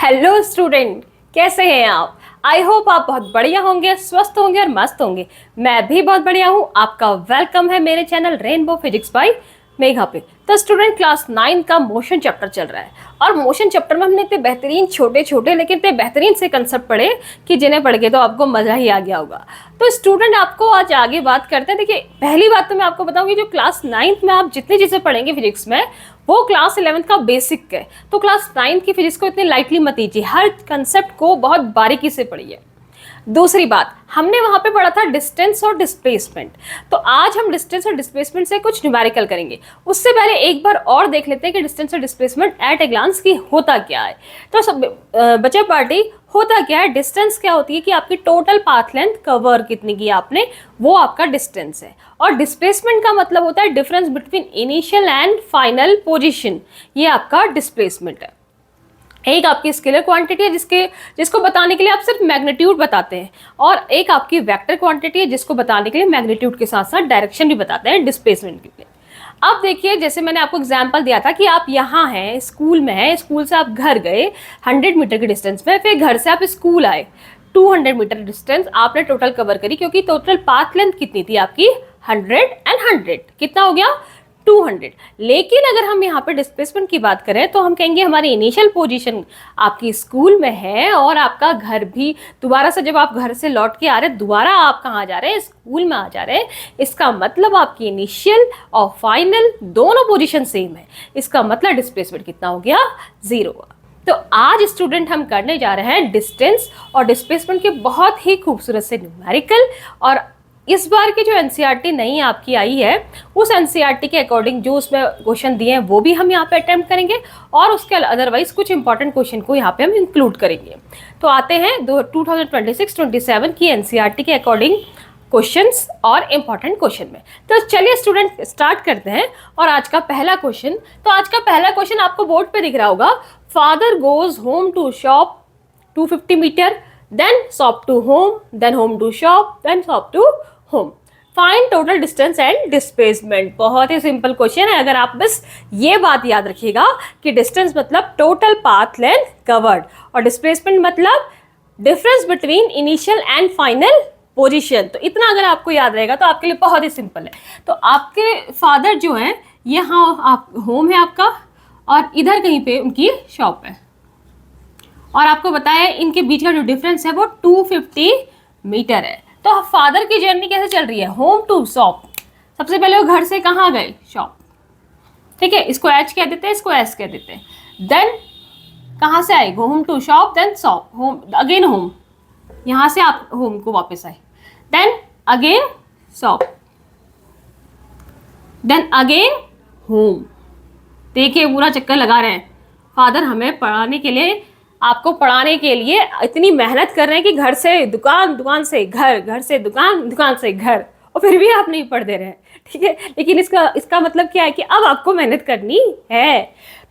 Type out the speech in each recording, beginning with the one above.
Hello student, कैसे हैं आप? आई होप आप बहुत बढ़िया होंगे, स्वस्थ होंगे और मस्त होंगे। मैं भी बहुत बढ़िया हूँ। आपका वेलकम है मेरे channel rainbow physics bye Megha पे। तो स्टूडेंट, क्लास 9 का मोशन चैप्टर चल रहा है और मोशन चैप्टर में हमने इतने बेहतरीन छोटे छोटे लेकिन इतने बेहतरीन से कंसेप्ट पढ़े कि जिन्हें पढ़ के तो आपको मजा ही आ गया होगा। तो स्टूडेंट, आपको आज आगे बात करते हैं। देखिए, पहली बात तो मैं आपको बताऊंगी, जो क्लास 9 में आप जितनी चीजें पढ़ेंगे फिजिक्स में, वो क्लास 11 का बेसिक है। तो क्लास 9 की फिजिक्स को इतनी लाइटली मत लीजिए, हर कंसेप्ट को बहुत बारीकी से पढ़िए। दूसरी बात, हमने वहां पे पढ़ा था डिस्टेंस और डिस्प्लेसमेंट। तो आज हम डिस्टेंस और डिस्प्लेसमेंट से कुछ न्यूमेरिकल करेंगे। उससे पहले एक बार और देख लेते हैं कि डिस्टेंस और डिस्प्लेसमेंट एट ए ग्लांस की होता क्या है। तो सब बच्चे पार्टी, होता क्या है? डिस्टेंस क्या होती है कि आपकी टोटल पाथ लेंथ कवर कितनी की आपने, वो आपका डिस्टेंस है। और डिस्प्लेसमेंट का मतलब होता है difference between initial and final position, ये आपका डिस्प्लेसमेंट है। एक आपकी स्केलर क्वांटिटी है जिसको बताने के लिए आप सिर्फ मैग्नीट्यूड बताते हैं, और एक आपकी वेक्टर क्वांटिटी है जिसको बताने के लिए मैग्नीट्यूड के साथ साथ डायरेक्शन भी बताते हैं डिस्प्लेसमेंट के लिए। अब देखिए, जैसे मैंने आपको एग्जांपल दिया था कि आप यहाँ हैं, स्कूल में हैं, स्कूल से आप घर गए 100 मीटर के डिस्टेंस में, फिर घर से आप स्कूल आए 200 मीटर डिस्टेंस आपने टोटल कवर करी, क्योंकि टोटल पाथ लेंथ कितनी थी आपकी? 100 एंड 100 कितना हो गया? 200। लेकिन अगर हम यहाँ पे डिस्प्लेसमेंट की बात करें तो हम कहेंगे हमारी इनिशियल पोजीशन आपकी स्कूल में है, और आपका घर भी दोबारा से, जब आप घर से लौट के आ रहे हैं दोबारा आप कहाँ जा रहे हैं? स्कूल में आ जा रहे हैं। इसका मतलब आपकी इनिशियल और फाइनल दोनों पोजीशन सेम है। इसका मतलब डिस्प्लेसमेंट कितना हो गया? 0। तो आज स्टूडेंट हम करने जा रहे हैं डिस्टेंस और डिस्प्लेसमेंट के बहुत ही खूबसूरत से न्यूमेरिकल। और इस बार की जो एनसीईआरटी नई आपकी आई है, उस एनसीईआरटी के अकॉर्डिंग जो उसमें क्वेश्चन दिए हैं वो भी हम यहाँ पे अटेम्प्ट करेंगे, और उसके अदरवाइज कुछ इंपॉर्टेंट क्वेश्चन को यहाँ पे हम इंक्लूड करेंगे। तो आते हैं 2026-27 की एनसीईआरटी के अकॉर्डिंग क्वेश्चंस और इंपॉर्टेंट क्वेश्चन में। तो चलिए स्टूडेंट, स्टार्ट करते हैं। और आज का पहला क्वेश्चन, तो आज का पहला क्वेश्चन आपको बोर्ड पे दिख रहा होगा। Father goes home to shop 250 metre, then shop to home, then home to shop, then shop to home. Find total distance and displacement। बहुत ही सिंपल क्वेश्चन है। अगर आप बस ये बात याद रखिएगा कि डिस्टेंस मतलब टोटल पाथ लेंथ कवर्ड, और डिस्प्लेसमेंट मतलब difference between initial and final position. तो इतना अगर आपको याद रहेगा तो आपके लिए बहुत ही सिंपल है। तो आपके फादर जो है, यहाँ आप होम है आपका, और इधर कहीं पे उनकी शॉप है, और आपको बताया इनके बीच का जो डिफरेंस है वो 250 मीटर है। तो फादर की जर्नी कैसे चल रही है? Home to shop. सबसे पहले वो घर से कहाँ गए? शॉप। ठीक है, इसको एच कह देते हैं, इसको एस कह देते हैं। देन कहाँ से आए? Home to shop, then shop, home, again home, यहाँ से आप होम को वापस आए, then again shop, then again home. देखिए, पूरा चक्कर लगा रहे हैं। फादर हमें पढ़ाने के लिए, आपको पढ़ाने के लिए इतनी मेहनत कर रहे हैं कि घर से दुकान, दुकान से घर, घर से दुकान, दुकान से घर, और फिर भी आप नहीं पढ़ दे रहे हैं। ठीक है, लेकिन इसका मतलब क्या है कि अब आपको मेहनत करनी है।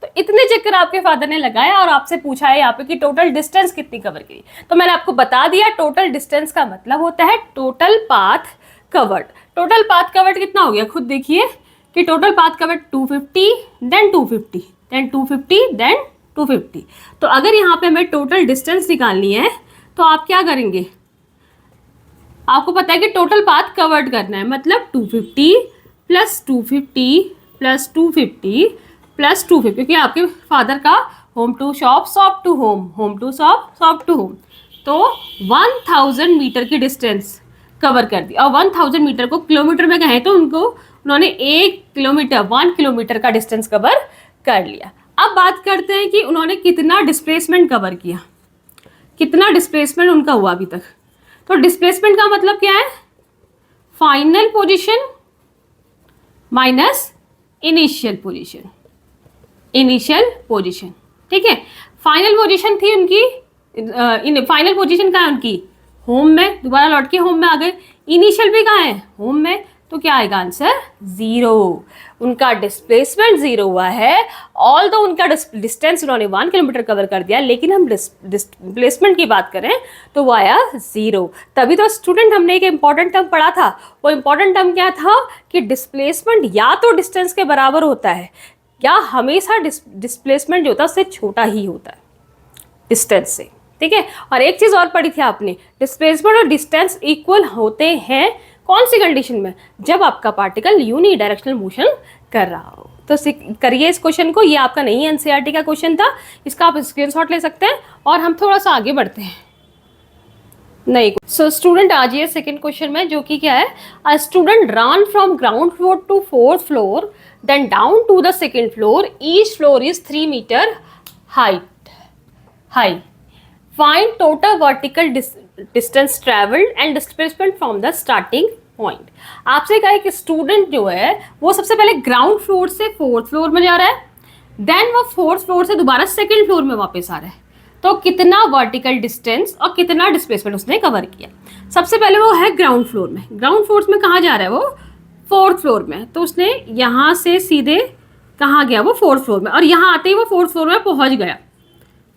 तो इतने चक्कर आपके फादर ने लगाया और आपसे पूछा है यहाँ पे कि टोटल डिस्टेंस कितनी कवर की। तो मैंने आपको बता दिया, टोटल डिस्टेंस का मतलब होता है total path covered. Total path covered कितना हो गया? खुद देखिए कि total path covered 250, then 250, then 250, then 250। तो अगर यहाँ पे हमें टोटल डिस्टेंस निकालनी है तो आप क्या करेंगे? आपको पता है कि टोटल पाथ कवर्ड करना है, मतलब 250 प्लस 250 प्लस 250 प्लस 250, क्योंकि आपके फादर का home to shop, shop to home, home to shop, shop to home. तो 1000 मीटर की डिस्टेंस कवर कर दी। और 1000 मीटर को किलोमीटर में कहें तो उन्होंने 1 किलोमीटर, 1 किलोमीटर का डिस्टेंस कवर कर लिया। अब बात करते हैं कि उन्होंने कितना डिस्प्लेसमेंट कवर किया, कितना डिस्प्लेसमेंट उनका हुआ अभी तक। तो डिस्प्लेसमेंट का मतलब क्या है? Final position minus initial position, initial position. ठीक है, फाइनल पोजीशन थी उनकी, फाइनल पोजीशन कहाँ है उनकी? होम में, दोबारा लौट के होम में आ गए। इनिशियल भी कहाँ है? होम में। तो क्या आएगा आंसर? 0। उनका डिस्प्लेसमेंट 0 हुआ है। ऑल दो उनका डिस्टेंस उन्होंने 1 किलोमीटर कवर कर दिया, लेकिन हम डिस्प्लेसमेंट की बात करें तो वो आया 0। तभी तो स्टूडेंट, हमने एक इंपॉर्टेंट टर्म पढ़ा था। वो इंपॉर्टेंट टर्म क्या था कि डिस्प्लेसमेंट या तो डिस्टेंस के बराबर होता है, या हमेशा डिस्प्लेसमेंट जो होता है उससे छोटा ही होता है। डिस्टेंस से, ठीक है। और एक चीज और पढ़ी थी आपने, डिस्प्लेसमेंट और डिस्टेंस इक्वल होते हैं कौन सी कंडीशन में, जब आपका पार्टिकल यूनी डायरेक्शनल मोशन कर रहा हो। तो करिए इस क्वेश्चन को, ये आपका नहीं एनसीईआरटी का क्वेश्चन था, इसका आप स्क्रीनशॉट ले सकते हैं। और हम थोड़ा सा आगे बढ़ते हैं। नहीं, सो स्टूडेंट आज ये सेकंड क्वेश्चन में, जो कि क्या है, a student run from ground floor to fourth floor then down to the second floor, each floor is 3 metre high, find total vertical distance travelled and displacement from the starting point. आपसे कहा है कि student जो है वो सबसे पहले ground floor से फोर्थ फ्लोर में जा रहा है, देन वो फोर्थ फ्लोर से दोबारा सेकंड फ्लोर में वापस आ रहा है, तो कितना वर्टिकल डिस्टेंस और कितना डिस्प्लेसमेंट उसने कवर किया। सबसे पहले वो है ग्राउंड फ्लोर में, ग्राउंड फ्लोर में कहाँ जा रहा है वो, फोर्थ फ्लोर में, तो उसने यहाँ से सीधे कहाँ गया, वो फोर्थ फ्लोर में, और यहाँ आते ही वो फोर्थ फ्लोर में पहुँच गया।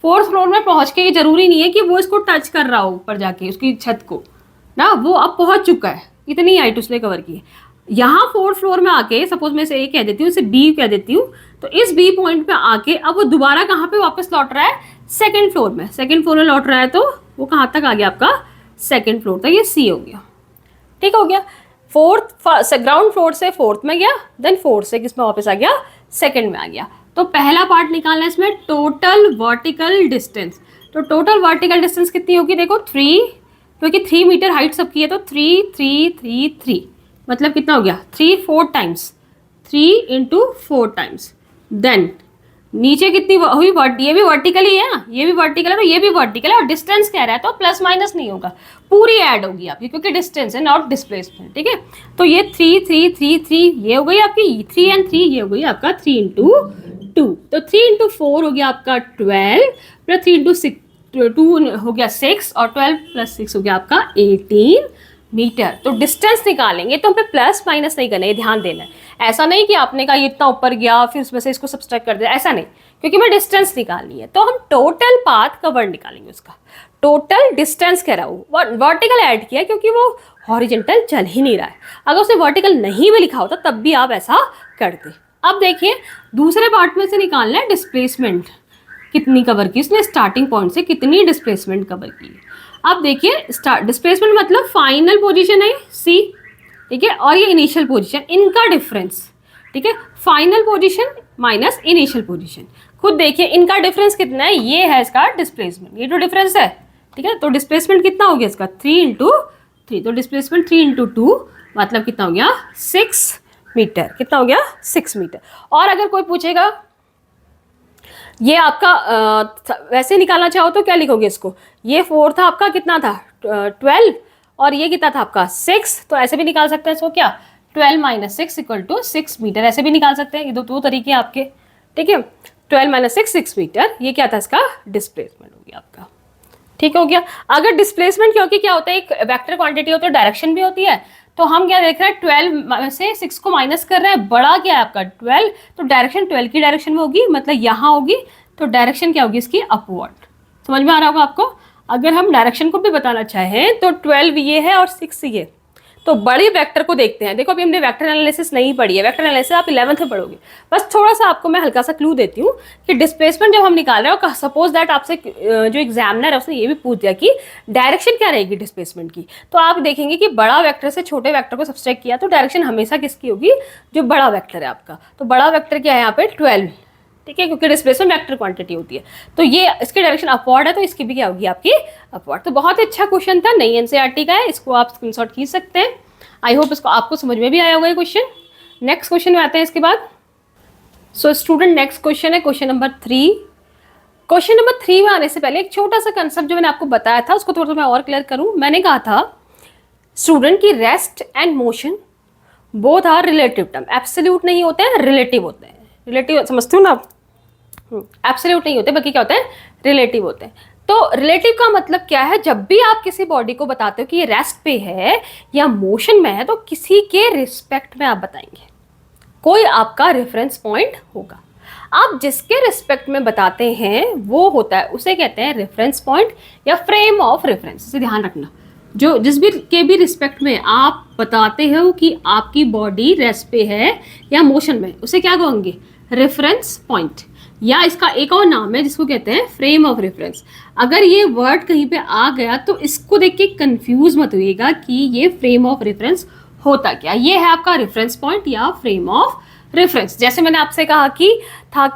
फोर्थ फ्लोर में पहुँच के ये जरूरी नहीं है कि वो इसको टच कर रहा हो ऊपर जाके उसकी छत को ना, वो अब पहुँच चुका है, इतनी हाइट उसने कवर की है। यहाँ फोर्थ फ्लोर में आके, सपोज मैं इसे ए कह देती हूँ, इसे बी कह देती हूँ, तो इस बी पॉइंट पे आके अब वो दोबारा कहाँ पे वापस लौट रहा है, सेकंड फ्लोर में, सेकंड फ्लोर में लौट रहा है, तो वो कहाँ तक आ गया आपका, सेकंड फ्लोर तक, ये सी हो गया, ठीक हो गया। ग्राउंड फ्लोर से फोर्थ में गया, देन फोर्थ से किसमें वापस आ गया, सेकंड में आ गया। तो पहला पार्ट निकालना है इसमें, टोटल वर्टिकल डिस्टेंस। तो टोटल वर्टिकल डिस्टेंस कितनी होगी, देखो 3, क्योंकि 3 मीटर हाइट सबकी है, तो 3 3 3 3, मतलब कितना हो गया, 3 4 टाइम्स, 3 × 4 टाइम्स। देन नीचे कितनी हुई, ये भी वर्टिकल ही है ना, ये भी वर्टिकल है, तो ये भी वर्टिकल है, और डिस्टेंस कह रहा है तो प्लस माइनस नहीं होगा, पूरी ऐड होगी आपकी, क्योंकि डिस्टेंस है नॉट डिस्प्लेसमेंट, ठीक है। तो ये 3 3 3 3 ये हो गई आपकी, 3 और 3 ये हो गई आपका 3 × 2, तो 3 × 4 हो गया आपका 12, प्लस 3 × 6 2 हो गया 6, और 12 + 6 हो गया आपका 18 मीटर। तो डिस्टेंस निकालेंगे तो हम पे प्लस माइनस नहीं करना है, ध्यान देना है। ऐसा नहीं कि आपने कहा ये इतना ऊपर गया फिर उसमें से इसको सब्सट्रैक्ट कर दिया, ऐसा नहीं, क्योंकि मैं डिस्टेंस निकालनी है। तो हम टोटल पाथ कवर निकालेंगे, उसका टोटल डिस्टेंस कह रहा हूँ, वर्टिकल ऐड किया क्योंकि वो हॉरिजेंटल चल ही नहीं रहा है। अगर उसने वर्टिकल नहीं भी लिखा होता तब भी आप ऐसा करते। अब देखिए दूसरे पार्ट में से निकालना है डिस्प्लेसमेंट, कितनी कवर की उसने, स्टार्टिंग पॉइंट से कितनी डिस्प्लेसमेंट कवर की। अब देखिए डिस्प्लेसमेंट मतलब फाइनल पोजीशन है सी, ठीक है, और ये इनिशियल पोजीशन, इनका डिफरेंस, ठीक है, final position minus initial position. खुद देखिए इनका डिफरेंस कितना है, ये है इसका डिस्प्लेसमेंट, ये तो डिफरेंस है, ठीक है। तो डिस्प्लेसमेंट कितना हो गया इसका, 3 × 3, तो डिस्प्लेसमेंट 3 × 2 मतलब कितना हो गया, 6 मीटर, कितना हो गया, 6 मीटर। और अगर कोई पूछेगा ये आपका वैसे निकालना चाहो तो क्या लिखोगे इसको, ये 4 था आपका, कितना था 12, और ये कितना था आपका 6, तो ऐसे भी निकाल सकते हैं इसको, क्या 12 - 6 = 6 मीटर, ऐसे भी निकाल सकते हैं। ये दो तरीके आपके, ठीक है। 12 - 6 6 मीटर, ये क्या था इसका डिस्प्लेसमेंट हो गया आपका, ठीक हो गया। अगर डिस्प्लेसमेंट क्योंकि क्या होता है, एक वेक्टर क्वांटिटी होती है, डायरेक्शन भी होती है, तो हम क्या देख रहे हैं 12 में से 6 को माइनस कर रहे हैं, बड़ा क्या है आपका 12, तो डायरेक्शन 12 की डायरेक्शन में होगी, मतलब यहाँ होगी, तो डायरेक्शन क्या होगी इसकी, अपवर्ड। समझ में आ रहा होगा आपको। अगर हम डायरेक्शन को भी बताना चाहें तो 12 ये है और 6 ये, तो बड़ी वेक्टर को देखते हैं। देखो अभी हमने वेक्टर एनालिसिस नहीं पढ़ी है, वेक्टर एनालिसिस आप 11th में पढ़ोगे। बस थोड़ा सा आपको मैं हल्का सा क्लू देती हूँ कि डिस्प्लेसमेंट जब हम निकाल रहे हो, सपोज दैट आपसे जो एग्जामिनर है उसने ये भी पूछ दिया कि डायरेक्शन क्या रहेगी डिस्प्लेसमेंट की, तो आप देखेंगे कि बड़ा वेक्टर से छोटे वेक्टर को सब्सट्रैक्ट किया तो डायरेक्शन हमेशा किसकी होगी, जो बड़ा वेक्टर है आपका। तो बड़ा वेक्टर क्या है यहाँ पे 12, ठीक है, क्योंकि डिस्प्लेसमेंट वेक्टर क्वांटिटी होती है, तो ये इसकी डायरेक्शन अपवर्ड है, तो इसकी भी क्या होगी आपकी अपवर्ड। तो बहुत ही अच्छा क्वेश्चन था, नई एनसीईआरटी का है, इसको आप स्क्रीनशॉट खींच सकते हैं। आई होप इसको आपको समझ में भी आया होगा ये क्वेश्चन। नेक्स्ट क्वेश्चन में आते हैं इसके बाद। सो स्टूडेंट नेक्स्ट क्वेश्चन है क्वेश्चन नंबर 3। क्वेश्चन नंबर 3 में आने से पहले एक छोटा सा कंसेप्ट जो मैंने आपको बताया था उसको थोड़ा सा मैं और क्लियर करूं। मैंने कहा था स्टूडेंट की rest and motion both are relative term, absolute नहीं होते हैं, रिलेटिव होते हैं। रिलेटिव समझते हो ना आप, एब्सोल्यूट नहीं होते बल्कि क्या होते हैं, रिलेटिव होते हैं। तो रिलेटिव का मतलब क्या है, जब भी आप किसी बॉडी को बताते हो कि ये रेस्ट पे है या मोशन में है तो किसी के रिस्पेक्ट में आप बताएंगे, कोई आपका रेफरेंस पॉइंट होगा। आप जिसके रिस्पेक्ट में बताते हैं वो होता है, उसे कहते हैं रेफरेंस पॉइंट या फ्रेम ऑफ रेफरेंस। इसे ध्यान रखना, जो जिस भी के भी रिस्पेक्ट में आप बताते हो कि आपकी बॉडी रेस्ट पे है या मोशन में, उसे क्या कहोगे, रेफरेंस पॉइंट। या इसका एक और नाम है जिसको कहते हैं फ्रेम ऑफ रेफरेंस। अगर ये वर्ड कहीं पे आ गया तो इसको देख के कंफ्यूज मत होइएगा कि ये फ्रेम ऑफ रेफरेंस होता क्या। ये है आपका रेफरेंस पॉइंट या फ्रेम ऑफ रेफरेंस। जैसे मैंने आपसे कहा कि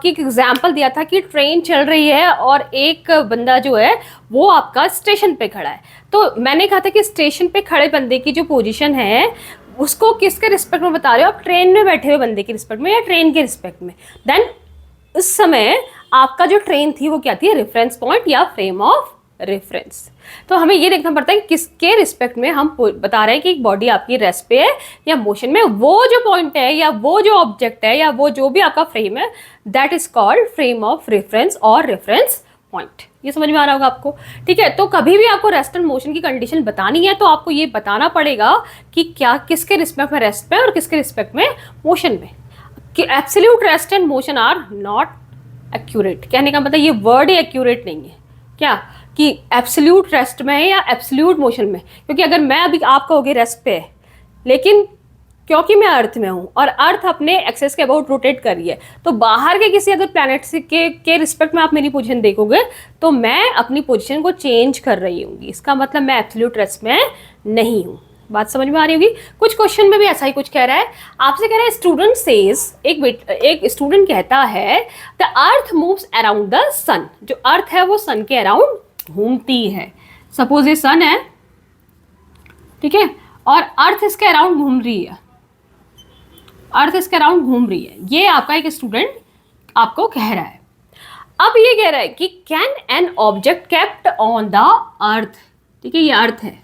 एक एग्जाम्पल दिया था कि ट्रेन चल रही है और एक बंदा जो है वो आपका स्टेशन पे खड़ा है, तो मैंने कहा था कि स्टेशन पे खड़े बंदे की जो पोजीशन है उसको किसके रिस्पेक्ट में बता रहे हो आप, ट्रेन में बैठे हुए बंदे के रिस्पेक्ट में या ट्रेन के रिस्पेक्ट में। देन उस समय आपका जो ट्रेन थी वो क्या थी, रेफरेंस पॉइंट या फ्रेम ऑफ रेफरेंस। तो हमें ये देखना पड़ता है कि किसके रिस्पेक्ट में हम बता रहे हैं कि एक बॉडी आपकी रेस्ट पे है या मोशन में। वो जो पॉइंट है या वो जो ऑब्जेक्ट है या वो जो भी आपका फ्रेम है, that is called frame of reference और रेफरेंस पॉइंट। ये समझ में आ रहा होगा आपको, ठीक है। तो कभी भी आपको रेस्ट एंड मोशन की कंडीशन बतानी है तो आपको ये बताना पड़ेगा कि क्या किसके रिस्पेक्ट में रेस्ट में और किसके रिस्पेक्ट में मोशन में। कि absolute rest and motion are not accurate, कहने का मतलब ये वर्ड ही एक्यूरेट नहीं है क्या, कि एब्सोल्यूट रेस्ट में है या एब्सोल्यूट मोशन में। क्योंकि अगर मैं अभी आप कहोगे रेस्ट पे है, लेकिन क्योंकि मैं अर्थ में हूँ और अर्थ अपने एक्सेस के अबाउट रोटेट कर रही है, तो बाहर के किसी अगर प्लैनेट के रिस्पेक्ट में आप मेरी पोजीशन देखोगे तो मैं अपनी पोजीशन को चेंज कर रही हूँ। इसका मतलब मैं एब्सोल्यूट रेस्ट में नहीं हूँ। बात समझ में आ रही होगी। कुछ क्वेश्चन में भी ऐसा ही कुछ कह रहा है, आपसे कह रहा है स्टूडेंट सेज, एक स्टूडेंट कहता है the earth moves around the sun. जो अर्थ है वो सन के अराउंड घूमती है। सपोज ये सन है, ठीक है, और अर्थ इसके अराउंड घूम रही है, अर्थ इसके अराउंड घूम रही है। ये आपका एक स्टूडेंट आपको कह रहा है। अब ये कह रहा है कि can an object kept on the earth, ठीक है, ये अर्थ है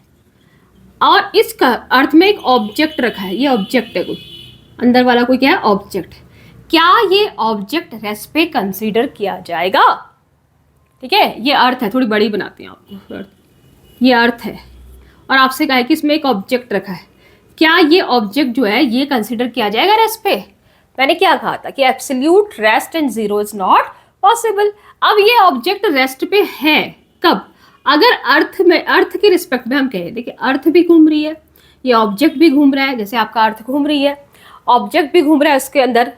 और इस अर्थ में एक ऑब्जेक्ट रखा है। ये ऑब्जेक्ट है, कोई अंदर वाला कोई क्या है, ऑब्जेक्ट। क्या ये ऑब्जेक्ट रेस्ट पे कंसीडर किया जाएगा? ठीक है, ये अर्थ है, थोड़ी बड़ी बनाते हैं आपको। ये अर्थ है और आपसे कहा है कि इसमें एक ऑब्जेक्ट रखा है। क्या ये ऑब्जेक्ट जो है ये कंसीडर किया जाएगा रेस्ट पे? मैंने क्या कहा था कि absolute rest and zero is not possible. अब ये ऑब्जेक्ट रेस्ट पे है कब? अगर अर्थ के रिस्पेक्ट में हम कहें, देखिए अर्थ भी घूम रही है, ये ऑब्जेक्ट भी घूम रहा है, जैसे आपका अर्थ घूम रही है, ऑब्जेक्ट भी घूम रहा है उसके अंदर।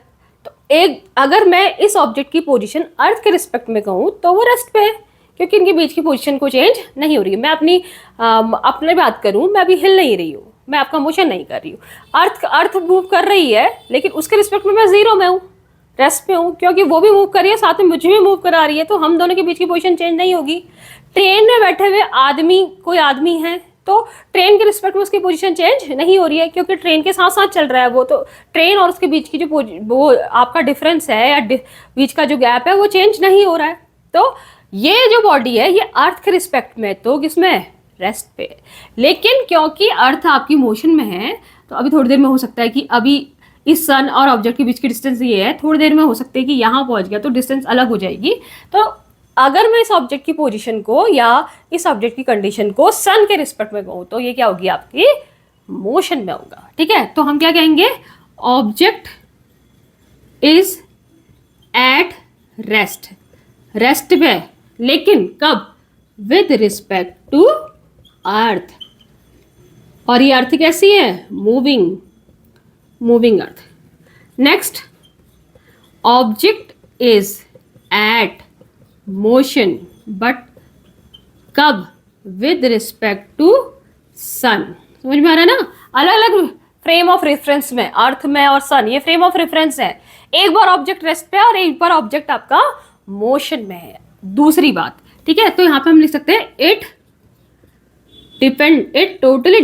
तो एक अगर मैं इस ऑब्जेक्ट की पोजीशन अर्थ के रिस्पेक्ट में कहूँ तो वो रेस्ट पे है, क्योंकि इनके बीच की पोजीशन को चेंज नहीं हो रही है। मैं अपने बात करूँ, मैं अभी हिल नहीं रही हूँ, मैं आपका मोशन नहीं कर रही हूँ। अर्थ मूव कर रही है लेकिन उसके रिस्पेक्ट में मैं जीरो में हूँ, रेस्ट पे हूँ, क्योंकि वो भी मूव कर रही है साथ में मुझे भी मूव करा रही है, तो हम दोनों के बीच की पोजीशन चेंज नहीं होगी। ट्रेन में बैठे हुए आदमी, कोई आदमी है तो ट्रेन के रिस्पेक्ट में उसकी पोजीशन चेंज नहीं हो रही है, क्योंकि ट्रेन के साथ साथ चल रहा है वो, तो ट्रेन और उसके बीच की जो वो आपका डिफरेंस है या बीच का जो गैप है वो चेंज नहीं हो रहा है। तो ये जो बॉडी है ये अर्थ के रिस्पेक्ट में तो किसमें, रेस्ट पे। लेकिन क्योंकि अर्थ आपकी मोशन में है तो अभी थोड़ी देर में हो सकता है कि अभी इस सन और ऑब्जेक्ट के बीच की डिस्टेंस ये है, थोड़ी देर में हो सकता है कि यहाँ पहुँच गया तो डिस्टेंस अलग हो जाएगी। तो अगर मैं इस ऑब्जेक्ट की पोजीशन को या इस ऑब्जेक्ट की कंडीशन को सन के रिस्पेक्ट में कहूँ तो ये क्या होगी, आपकी मोशन में होगा। ठीक है, तो हम क्या कहेंगे, object is at rest, rest पे, लेकिन कब, विद रिस्पेक्ट टू अर्थ। और ये अर्थ कैसी है, moving earth. Next, object is at motion but कब, विद रिस्पेक्ट टू सन। समझ में आ रहा है ना, अलग अलग फ्रेम ऑफ रेफरेंस में, अर्थ में और सन, ये फ्रेम ऑफ रेफरेंस है। एक बार ऑब्जेक्ट रेस्ट पे और एक बार ऑब्जेक्ट आपका मोशन में है। दूसरी बात, ठीक है, तो यहां पे हम लिख सकते हैं it totally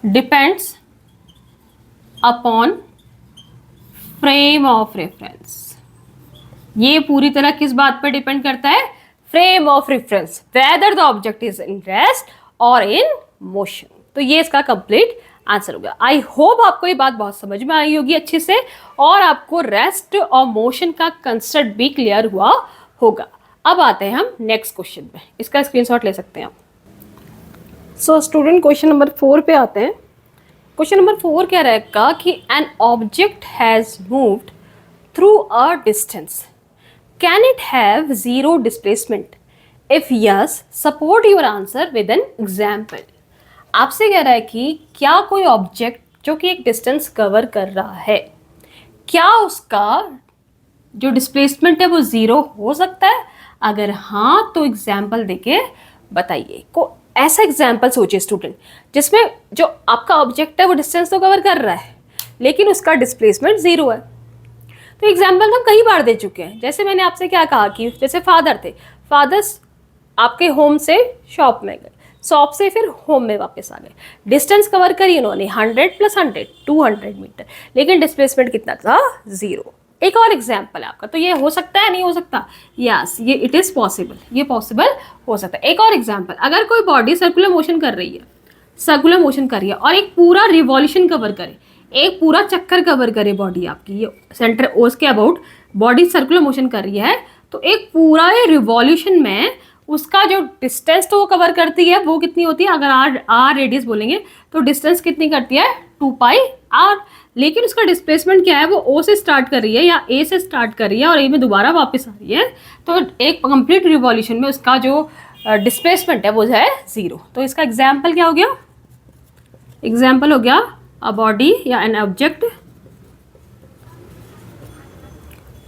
depends upon frame of reference. ये पूरी तरह किस बात पर डिपेंड करता है, frame of reference, whether the object is in rest और इन मोशन। तो ये इसका कंप्लीट आंसर हो गया। आई होप आपको ये बात बहुत समझ में आई होगी अच्छे से और आपको रेस्ट और मोशन का कंसेप्ट भी क्लियर हुआ होगा। अब आते हैं हम नेक्स्ट क्वेश्चन में, इसका स्क्रीनशॉट ले सकते हैं आप। सो स्टूडेंट क्वेश्चन नंबर 4 पे आते हैं। क्वेश्चन नंबर 4 कह रहेगा कि an object has moved through a distance, can it have zero displacement if yes support your answer with an example. आपसे कह रहा है कि क्या कोई ऑब्जेक्ट जो कि एक डिस्टेंस कवर कर रहा है, क्या उसका जो डिस्प्लेसमेंट है वो जीरो हो सकता है? अगर हाँ तो एग्जाम्पल देके बताइए। को ऐसा एग्जाम्पल सोचिए स्टूडेंट जिसमें जो आपका ऑब्जेक्ट है वो डिस्टेंस तो कवर कर रहा है लेकिन उसका डिस्प्लेसमेंट जीरो है। तो एग्जाम्पल हम कई बार दे चुके हैं। जैसे मैंने आपसे क्या कहा कि जैसे फादर थे, फादर्स आपके होम से शॉप में गए, शॉप से फिर होम में वापस आ गए, डिस्टेंस कवर करी उन्होंने 100 + 100 200 मीटर, लेकिन डिस्प्लेसमेंट कितना था? जीरो। एक और एग्जाम्पल है आपका, तो ये हो सकता है नहीं हो सकता? यस, ये इट इज़ पॉसिबल, ये पॉसिबल हो सकता है। एक और एग्जाम्पल, अगर कोई बॉडी सर्कुलर मोशन कर रही है, सर्कुलर मोशन कर रही है और एक पूरा रिवॉल्यूशन कवर करे, एक पूरा चक्कर कवर करे बॉडी आपकी, ये सेंटर ओस के अबाउट बॉडी सर्कुलर मोशन कर रही है, तो एक पूरा रिवॉल्यूशन में उसका जो डिस्टेंस तो वो कवर करती है वो कितनी होती है? अगर आर रेडियस बोलेंगे तो डिस्टेंस कितनी करती है? 2πr। लेकिन उसका डिस्प्लेसमेंट क्या है? वो ओ से स्टार्ट कर रही है या ए से स्टार्ट कर रही है और ए में दोबारा वापस आ रही है, तो एक कंप्लीट रिवॉल्यूशन में उसका जो डिस्प्लेसमेंट है वो है जीरो। तो इसका एग्जाम्पल क्या हो गया? एग्जाम्पल हो गया अ बॉडी या एन ऑब्जेक्ट,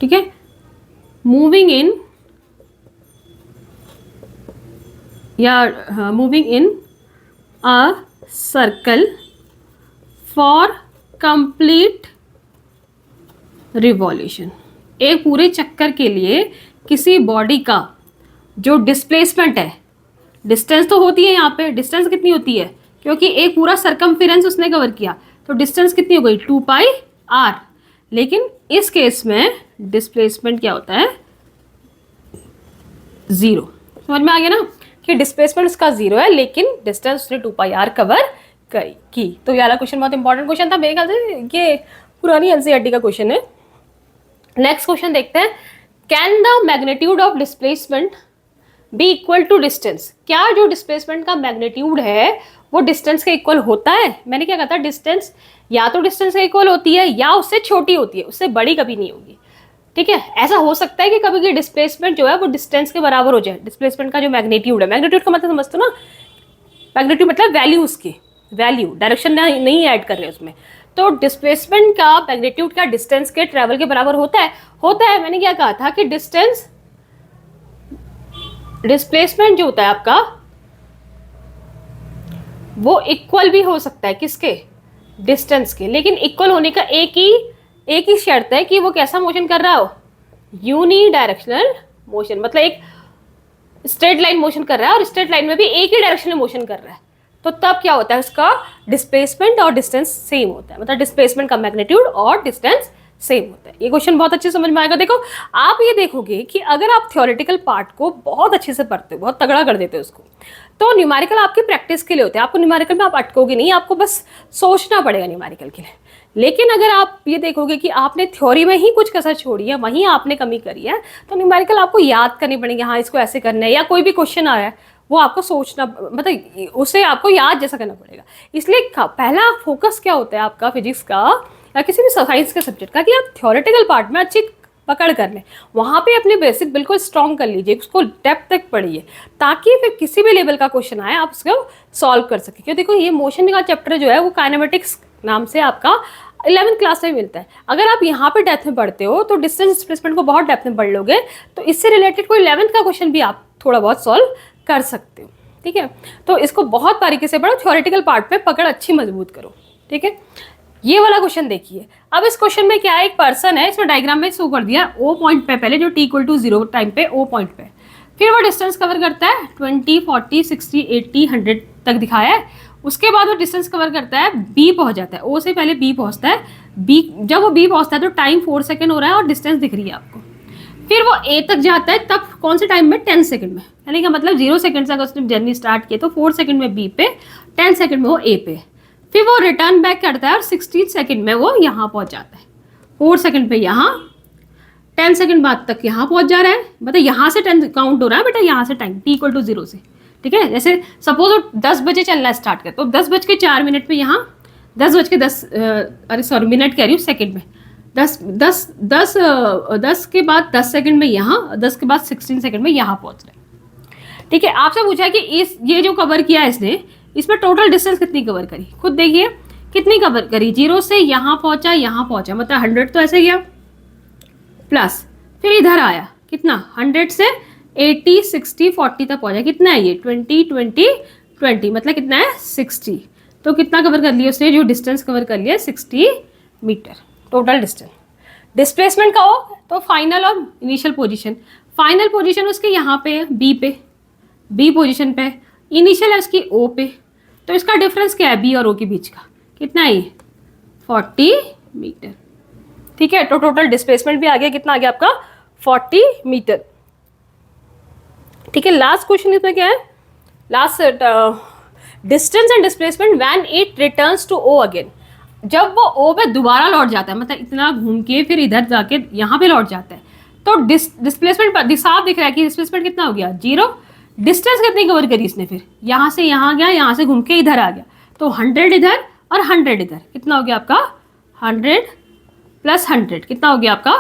ठीक है, मूविंग इन या moving in a circle for complete revolution. एक पूरे चक्कर के लिए किसी बॉडी का जो डिस्प्लेसमेंट है, डिस्टेंस तो होती है यहाँ पे, डिस्टेंस कितनी होती है? क्योंकि एक पूरा सरकमफेरेंस उसने कवर किया तो डिस्टेंस कितनी हो गई? 2πr। लेकिन इस केस में डिस्प्लेसमेंट क्या होता है? जीरो। समझ में आ गया ना कि डिस्प्लेसमेंट उसका जीरो है लेकिन डिस्टेंस उसने 2πr कवर की। तो ये वाला क्वेश्चन बहुत इंपॉर्टेंट क्वेश्चन था, मेरे ख्याल से ये पुरानी एनसीईआरटी का क्वेश्चन है। नेक्स्ट क्वेश्चन देखते हैं, can the magnitude of displacement be equal to distance? क्या जो डिस्प्लेसमेंट का मैग्नीट्यूड है वो डिस्टेंस के इक्वल होता है? मैंने क्या कहा था, डिस्टेंस या तो डिस्टेंस के इक्वल होती है या उससे छोटी होती है, उससे बड़ी कभी नहीं होगी, ठीक है। ऐसा हो सकता है कि कभी की डिस्प्लेसमेंट जो है वो डिस्टेंस के बराबर हो जाए, डिस्प्लेसमेंट का जो मैग्नीट्यूड है, मैग्नीट्यूड का मतलब समझते हो ना, मैग्नीट्यूड मतलब वैल्यू, उसकी वैल्यू, डायरेक्शन नहीं ऐड कर रहे उसमें। तो डिस्प्लेसमेंट का मैग्नीट्यूड का डिस्टेंस के ट्रेवल के बराबर होता है? होता है। मैंने क्या कहा था कि डिस्प्लेसमेंट जो होता है आपका वो इक्वल भी हो सकता है, किसके? डिस्टेंस के। लेकिन इक्वल होने का एक ही शर्त है कि वो कैसा मोशन कर रहा हो? यूनिडायरेक्शनल मोशन, मतलब एक स्ट्रेट लाइन मोशन कर रहा है और स्ट्रेट लाइन में भी एक ही डायरेक्शन में मोशन कर रहा है, तो तब क्या होता है, उसका डिस्प्लेसमेंट और डिस्टेंस सेम होता है, मतलब डिस्प्लेसमेंट का मैग्नीट्यूड और डिस्टेंस सेम होता है। ये क्वेश्चन बहुत अच्छे समझ में आएगा। देखो आप ये देखोगे कि अगर आप थ्योरेटिकल पार्ट को बहुत अच्छे से पढ़ते हो, बहुत तगड़ा कर देते हो उसको, तो न्यूमेरिकल आपकी प्रैक्टिस के लिए होते हैं। आपको न्यूमेरिकल में आप अटकोगे नहीं, आपको बस सोचना पड़ेगा न्यूमेरिकल के लिए। लेकिन अगर आप ये देखोगे कि आपने थ्योरी में ही कुछ कसर छोड़ी है, वहीं आपने कमी करी है, तो न्यूमेरिकल आपको याद करनी पड़ेगी, हाँ इसको ऐसे करना है, या कोई भी क्वेश्चन आ रहा है वो आपको सोचना, मतलब उसे आपको याद जैसा करना पड़ेगा। इसलिए पहला फोकस क्या होता है आपका फिजिक्स का या किसी भी साइंस के सब्जेक्ट का, कि आप थ्योरेटिकल पार्ट में अच्छी पकड़ कर लें, वहाँ पे अपने बेसिक बिल्कुल स्ट्रॉन्ग कर लीजिए, उसको डेप्थ तक पढ़िए, ताकि फिर किसी भी लेवल का क्वेश्चन आए आप उसको सॉल्व कर सकें। क्योंकि देखो ये मोशन का चैप्टर जो है वो काइनेमेटिक्स नाम से आपका 11th क्लास में मिलता है। अगर आप यहाँ पे डेप्थ में पढ़ते हो तो डिस्टेंस डिस्प्लेसमेंट को बहुत डेप्थ में पढ़ लोगे, तो इससे रिलेटेड कोई 11th का क्वेश्चन भी आप थोड़ा बहुत सॉल्व कर सकते हो, ठीक है। तो इसको बहुत बारीकी से पढ़ो, थ्योरेटिकल पार्ट में पकड़ अच्छी मजबूत करो, ठीक है। ये वाला क्वेश्चन देखिए। अब इस क्वेश्चन में क्या है, एक पर्सन है, इसमें डायग्राम में शो कर दिया ओ पॉइंट पे, पहले जो t=0 टाइम पे ओ पॉइंट पे, फिर वो डिस्टेंस कवर करता है 20 40 60 80 100 तक दिखाया है। उसके बाद वो डिस्टेंस कवर करता है, बी पहुंच जाता है, ओ से पहले बी पहुंचता है, बी जब वो बी पहुंचता है तो टाइम 4 सेकेंड हो रहा है और डिस्टेंस दिख रही है आपको। फिर वो ए तक जाता है, तब कौन से टाइम में? 10 सेकंड में, यानी कि मतलब 0 सेकंड से अगर उसने जर्नी स्टार्ट की तो 4 सेकंड में बी पे, 10 सेकंड में वो ए पे। फिर वो रिटर्न बैक करता है और 16 सेकंड में वो यहाँ पहुँच जाता है, 4 सेकंड पे यहाँ, 10 सेकंड बाद तक यहाँ पहुँच जा रहा है, मतलब यहाँ से 10 काउंट हो रहा है बेटा, यहाँ से टाइम t=0 से, ठीक है। जैसे सपोज वो 10 बजे चलना स्टार्ट कर, तो 10:04 पे यहाँ, 10:10 मिनट कह रही हूँ, सेकंड में 10 के बाद 10 सेकंड में यहाँ, 10 के बाद 16 सेकंड में यहाँ पहुँच रहे हैं, ठीक है, आपसे पूछा है कि ये जो कवर किया है इसने, इसमें टोटल डिस्टेंस कितनी कवर करी, खुद देखिए कितनी कवर करी। 0 से यहाँ पहुंचा, मतलब 100 तो ऐसे गया, प्लस फिर इधर आया कितना, 100 से 80 60 40 तक पहुंचा, कितना है ये 20 20 20, मतलब कितना है 60। तो कितना कवर कर लिया उसने, जो डिस्टेंस कवर कर लिया 60 मीटर टोटल डिस्टेंस। डिस्प्लेसमेंट का हो तो फाइनल और इनिशियल पोजीशन, फाइनल पोजीशन उसके यहाँ पे है बी पोजीशन पे, इनिशियल है उसकी ओ पे, तो इसका डिफरेंस क्या है बी और ओ के बीच का, कितना है ये 40 मीटर। ठीक है, तो टोटल डिस्प्लेसमेंट भी आ गया, कितना आ गया आपका 40 मीटर। ठीक है, लास्ट क्वेश्चन इसमें क्या है, last distance and displacement when it returns to O again, जब वो ओ पे दोबारा लौट जाता है, मतलब इतना घूम के फिर इधर जाके यहाँ पे लौट जाता है, तो डिस्प्लेसमेंट साफ दिख रहा है कि डिस्प्लेसमेंट कितना हो गया 0। डिस्टेंस कितनी कवर करी इसने, फिर यहाँ से यहाँ गया, यहाँ से घूम के इधर आ गया, तो 100 इधर और 100 इधर, कितना हो गया आपका 100 प्लस 100, कितना हो गया आपका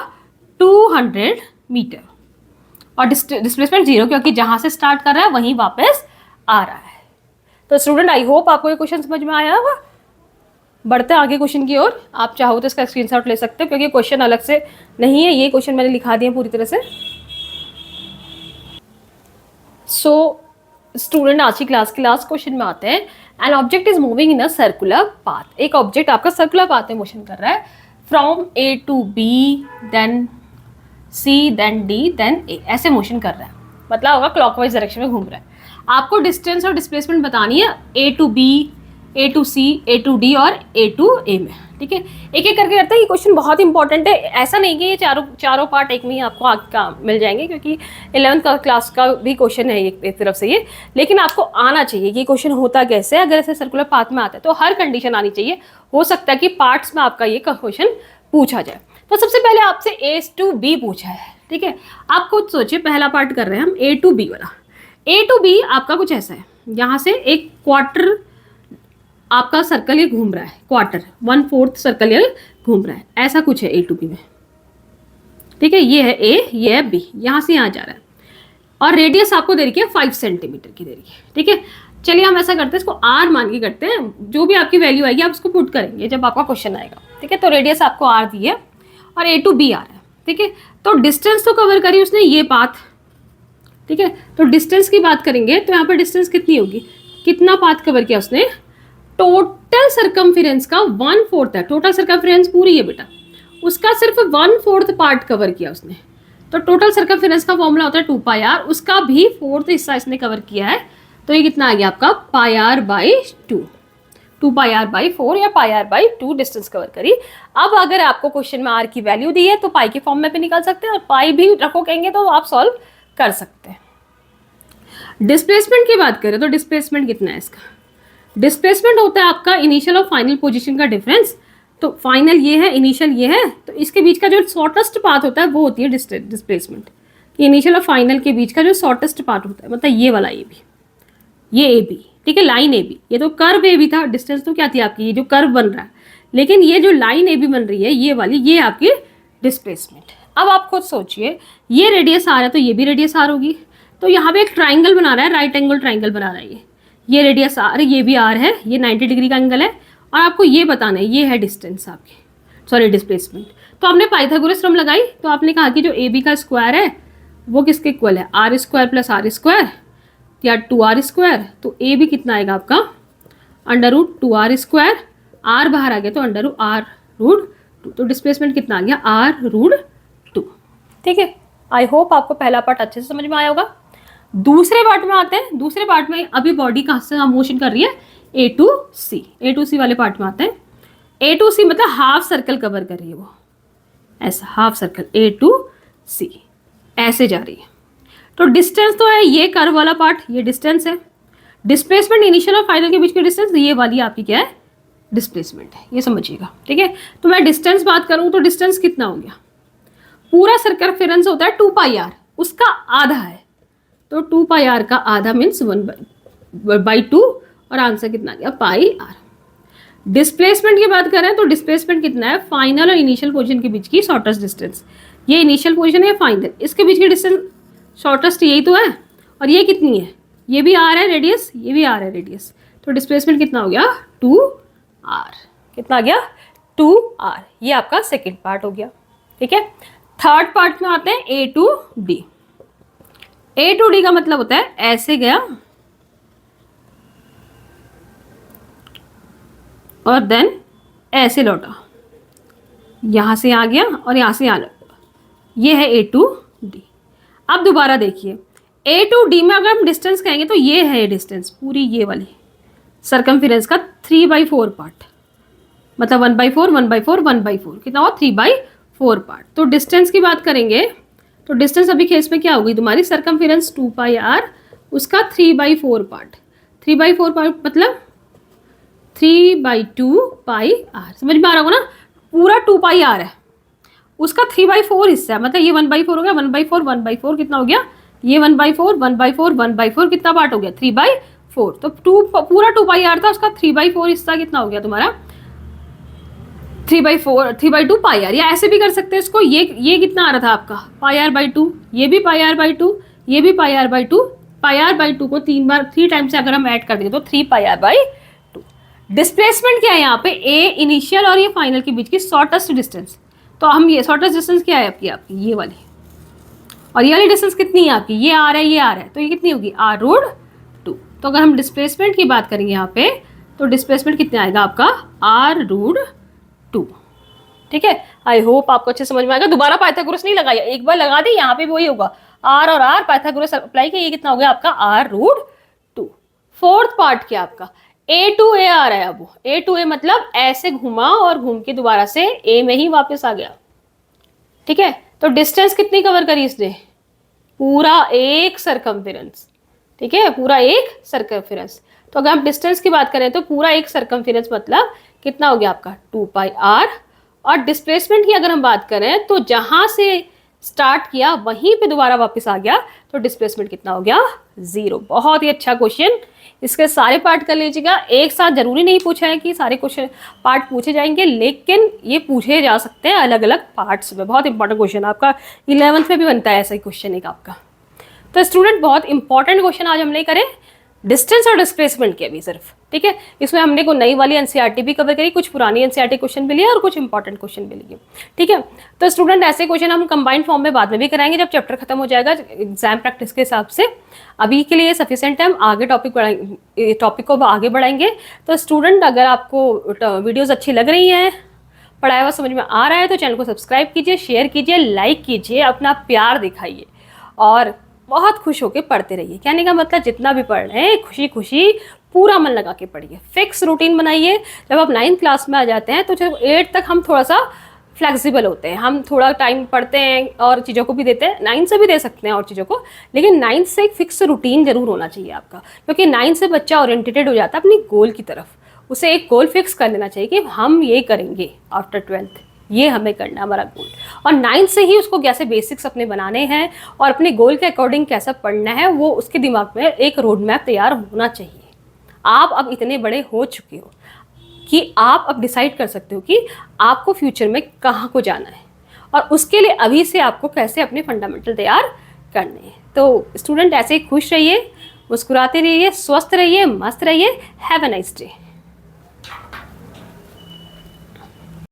200 मीटर। और डिस्प्लेसमेंट 0, क्योंकि जहाँ से स्टार्ट कर रहा है वहीं वापस आ रहा है। तो स्टूडेंट आई होप आपको ये क्वेश्चन समझ में आया होगा। बढ़ते आगे क्वेश्चन की ओर, आप चाहो तो इसका स्क्रीनशॉट ले सकते हो, क्योंकि क्वेश्चन अलग से नहीं है, ये क्वेश्चन मैंने लिखा दिए पूरी तरह से। सो स्टूडेंट आज की क्लास के लास्ट क्वेश्चन में आते हैं। An object is moving in a circular path, एक ऑब्जेक्ट आपका सर्कुलर पाथ में मोशन कर रहा है, from A to B then C then D then A, ऐसे मोशन कर रहा है, मतलब होगा क्लॉकवाइज डायरेक्शन में घूम रहा है। आपको डिस्टेंस और डिस्प्लेसमेंट बतानी है A to B, A to C, A to D और ए टू ए में। ठीक है, एक एक करके करते हैं, ये क्वेश्चन बहुत इंपॉर्टेंट है। ऐसा नहीं कि ये चारों पार्ट एक में ही आपको आगे का मिल जाएंगे, क्योंकि 11th का क्लास का भी क्वेश्चन है एक तरफ से ये, लेकिन आपको आना चाहिए कि क्वेश्चन होता कैसे है। अगर ऐसे सर्कुलर पाथ में आता है तो हर कंडीशन आनी चाहिए, हो सकता है कि पार्ट्स में आपका ये क्वेश्चन पूछा जाए। तो सबसे पहले आपसे ए टू बी पूछा है। ठीक है, आप खुद सोचिए, पहला पार्ट कर रहे हैं हम ए टू बी वाला। ए टू बी आपका कुछ ऐसा है, यहाँ से एक क्वार्टर आपका सर्कल ये घूम रहा है, क्वार्टर 1/4 सर्कल ये घूम रहा है, ऐसा कुछ है ए टू बी में। ठीक है, ये है ए, ये है बी, यहाँ से यहाँ जा रहा है, और रेडियस आपको दे रही है 5 सेंटीमीटर की दे रही है। ठीक है, चलिए हम ऐसा करते हैं, इसको आर मान के करते हैं, जो भी आपकी वैल्यू आएगी आप उसको पुट करेंगे जब आपका क्वेश्चन आएगा। ठीक है, तो रेडियस आपको आर दी है और ए टू बी आ रहा है। ठीक है, तो डिस्टेंस तो कवर करी उसने ये पाथ। ठीक है, तो डिस्टेंस की बात करेंगे तो यहाँ पर डिस्टेंस कितनी होगी, कितना पाथ कवर किया उसने, टोटल सर्कमफेरेंस का 1/4 है, टोटल सर्कमफेरेंस पूरी है बेटा, उसका सिर्फ 1/4 पार्ट कवर किया उसने। तो टोटल सर्कमफेरेंस का फॉर्मूला होता है 2πr, उसका भी 4th हिस्सा इसने कवर किया है, तो ये कितना आ गया आपका πr/2, 2πr/4 या πr/2 डिस्टेंस कवर करी। अब अगर आपको क्वेश्चन में आर की वैल्यू दी है तो पाई के फॉर्म में भी निकाल सकते हैं, और पाई भी रखो कहेंगे तो आप सॉल्व कर सकते हैं। डिस्प्लेसमेंट की बात करें तो डिस्प्लेसमेंट कितना है इसका, डिस्प्लेसमेंट होता है आपका इनिशियल और फाइनल पोजीशन का डिफरेंस। तो फाइनल ये है, इनिशियल ये है, तो इसके बीच का जो शॉर्टेस्ट पाथ होता है वो होती है डिस्प्लेसमेंट। इनिशियल और फाइनल के बीच का जो शॉर्टेस्ट पाथ होता है, मतलब ये वाला ए बी, ये ए बी। ठीक है, लाइन ए बी, ये तो कर्व ए बी था, डिस्टेंस तो क्या थी आपकी, ये जो कर्व बन रहा है, लेकिन ये जो लाइन ए बी बन रही है ये वाली, ये आपकी डिस्प्लेसमेंट। अब आप खुद सोचिए, ये रेडियस आर है तो ये भी रेडियस आर होगी, तो यहाँ पे एक ट्राइंगल बना रहा है, राइट एंगल ट्राइंगल बना रहा है, ये रेडियस आर, ये भी आर है, ये 90 डिग्री का एंगल है, और आपको ये बताना है ये है डिस्टेंस आपकी, सॉरी डिस्प्लेसमेंट। तो आपने पाइथागोरस थ्योरम लगाई, तो आपने कहा कि जो ए बी का स्क्वायर है वो किसके इक्वल है, r square plus r square या 2r स्क्वायर। तो ए बी कितना आएगा आपका √2r स्क्वायर, आर बाहर आ गया तो √r√2, तो डिस्प्लेसमेंट कितना आ गया r√2। ठीक है, आई होप आपको पहला पार्ट अच्छे से समझ में आया होगा। दूसरे पार्ट में आते हैं, दूसरे पार्ट में अभी बॉडी कहाँ से मोशन कर रही है, ए टू सी वाले पार्ट में आते हैं। ए टू सी मतलब हाफ सर्कल कवर कर रही है वो, ऐसा हाफ सर्कल ए टू सी ऐसे जा रही है। तो डिस्टेंस तो है ये कर्व वाला पार्ट, ये डिस्टेंस है। डिस्प्लेसमेंट इनिशियल और फाइनल के बीच की डिस्टेंस ये वाली आपकी क्या है, डिस्प्लेसमेंट है, ये समझिएगा। ठीक है, तो मैं डिस्टेंस बात करूँ तो डिस्टेंस कितना हो गया, पूरा सर्कमफेरेंस होता है 2πr, उसका आधा है, तो 2πr का आधा मीन्स 1/2, और आंसर कितना आ गया πr। डिस्प्लेसमेंट की बात करें तो डिस्प्लेसमेंट कितना है, फाइनल और इनिशियल पोजीशन के बीच की शॉर्टेस्ट डिस्टेंस, ये इनिशियल पोजीशन है, फाइनल, इसके बीच की डिस्टेंस शॉर्टेस्ट यही तो है, और ये कितनी है ये भी आर है रेडियस, ये भी आर है रेडियस, तो डिस्प्लेसमेंट कितना हो गया 2r। कितना आ गया 2r। ये आपका सेकेंड पार्ट हो गया। ठीक है, थर्ड पार्ट में आते हैं A to D. A to D का मतलब होता है ऐसे गया और देन ऐसे लौटा, यहां से आ गया और यहां से यहाँ लौटा। ये है ए टू डी। अब दोबारा देखिए, ए टू डी में अगर हम डिस्टेंस कहेंगे तो ये है डिस्टेंस पूरी, ये वाली सर्कमफेरेंस का 3/4 पार्ट, मतलब 1/4 1/4 1/4 कितना हुआ 3/4 पार्ट। तो डिस्टेंस की बात करेंगे तो डिस्टेंस अभी केस में क्या होगी तुम्हारी, सर्कमफेरेंस 2πr, उसका 3/4 पार्ट, 3/4 पार्ट मतलब 3/2πr। समझ में आ रहा होगा ना, पूरा 2πr है, उसका 3/4 हिस्सा है, मतलब ये 1/4 हो गया, 1/4 1/4 कितना हो गया, ये 1/4 1/4 1/4 कितना पार्ट हो गया 3/4। तो पूरा 2πr था, उसका 3/4 हिस्सा कितना हो गया तुम्हारा 3/2πr। या ऐसे भी कर सकते हैं इसको, ये कितना आ रहा था आपका πr/2, ये भी πr/2, ये भी πr/2। πr/2 को 3 टाइम से अगर हम ऐड कर देंगे तो 3πr/2। डिस्प्लेसमेंट क्या है यहाँ पे, ए इनिशियल और ये फाइनल के बीच की शॉर्टेस्ट डिस्टेंस। तो हम ये शॉर्टेस्ट डिस्टेंस क्या है आपकी ये वाली, और ये वाली डिस्टेंस कितनी है आपकी, ये आ रहा है, ये आ रहा है, तो ये कितनी होगी r√2। तो अगर हम डिस्प्लेसमेंट की बात करेंगे यहाँ पे तो डिस्प्लेसमेंट कितना आएगा आपका r√2। ठीक है, आई होप आपको अच्छे समझ में आएगा। दोबारा पाइथागोरस नहीं लगाया, एक बार लगा दी, यहाँ पे भी वही होगा, r और r पाइथागोरस अप्लाई किया, ये कितना हो गया आपका r√2। फोर्थ पार्ट क्या आपका a टू a आ रहा है। अब a टू a मतलब ऐसे घुमा और घूम के दोबारा से a में ही वापस आ गया। ठीक है, तो डिस्टेंस कितनी कवर करी इसने, पूरा एक सर्कमफेरेंस। ठीक है, पूरा एक सर्कमफेरेंस। तो अगर हम डिस्टेंस की बात करें तो पूरा एक सर्कमफेरेंस मतलब कितना हो गया आपका 2πr। और डिस्प्लेसमेंट की अगर हम बात करें तो जहां से स्टार्ट किया वहीं पे दोबारा वापस आ गया, तो डिस्प्लेसमेंट कितना हो गया 0। बहुत ही अच्छा क्वेश्चन, इसके सारे पार्ट कर लीजिएगा। एक साथ जरूरी नहीं पूछा है कि सारे क्वेश्चन पार्ट पूछे जाएंगे, लेकिन ये पूछे जा सकते हैं अलग अलग पार्ट्स में। बहुत इंपॉर्टेंट क्वेश्चन आपका 11th में भी बनता है ऐसा ही क्वेश्चन एक आपका। तो स्टूडेंट बहुत इंपॉर्टेंट क्वेश्चन आज हमने करे डिस्टेंस और डिस्प्लेसमेंट के भी सिर्फ। ठीक है, इसमें हमने को नई वाली एनसीईआरटी भी कवर करी, कुछ पुरानी एनसीईआरटी क्वेश्चन भी लिए और कुछ इंपॉर्टेंट क्वेश्चन भी लिए। ठीक है, तो स्टूडेंट ऐसे क्वेश्चन हम कंबाइंड फॉर्म में बाद में भी कराएंगे जब चैप्टर खत्म हो जाएगा एग्जाम प्रैक्टिस के हिसाब से। अभी के लिए सफिशिएंट है, हम आगे टॉपिक को आगे बढ़ाएंगे। तो स्टूडेंट अगर आपको वीडियोज़ अच्छी लग रही हैं, पढ़ाया हुआ समझ में आ रहा है, तो चैनल को सब्सक्राइब कीजिए, शेयर कीजिए, लाइक कीजिए, अपना प्यार दिखाइए और बहुत खुश होकर पढ़ते रहिए। कहने का मतलब जितना भी पढ़ रहे हैं खुशी खुशी पूरा मन लगा के पढ़िए, फिक्स रूटीन बनाइए। जब आप 9th क्लास में आ जाते हैं तो जब 8 तक हम थोड़ा सा फ्लेक्सिबल होते हैं, हम थोड़ा टाइम पढ़ते हैं और चीज़ों को भी देते हैं, 9 से भी दे सकते हैं और चीज़ों को, लेकिन 9 से एक फिक्स रूटीन जरूर होना चाहिए आपका, क्योंकि 9 से बच्चा ओरिएंटेड हो जाता है अपनी गोल की तरफ। उसे एक गोल फिक्स कर लेना चाहिए कि हम ये करेंगे आफ्टर 12th, ये हमें करना है हमारा गोल। और 9 से ही उसको कैसे बेसिक्स अपने बनाने हैं और अपने गोल के अकॉर्डिंग कैसा पढ़ना है, वो उसके दिमाग में एक रोड मैप तैयार होना चाहिए। आप अब इतने बड़े हो चुके हो कि आप अब डिसाइड कर सकते हो कि आपको फ्यूचर में कहाँ को जाना है, और उसके लिए अभी से आपको कैसे अपने फंडामेंटल तैयार करने हैं। तो स्टूडेंट ऐसे ही खुश रहिए, मुस्कुराते रहिए, स्वस्थ रहिए, मस्त रहिए। Have a nice day.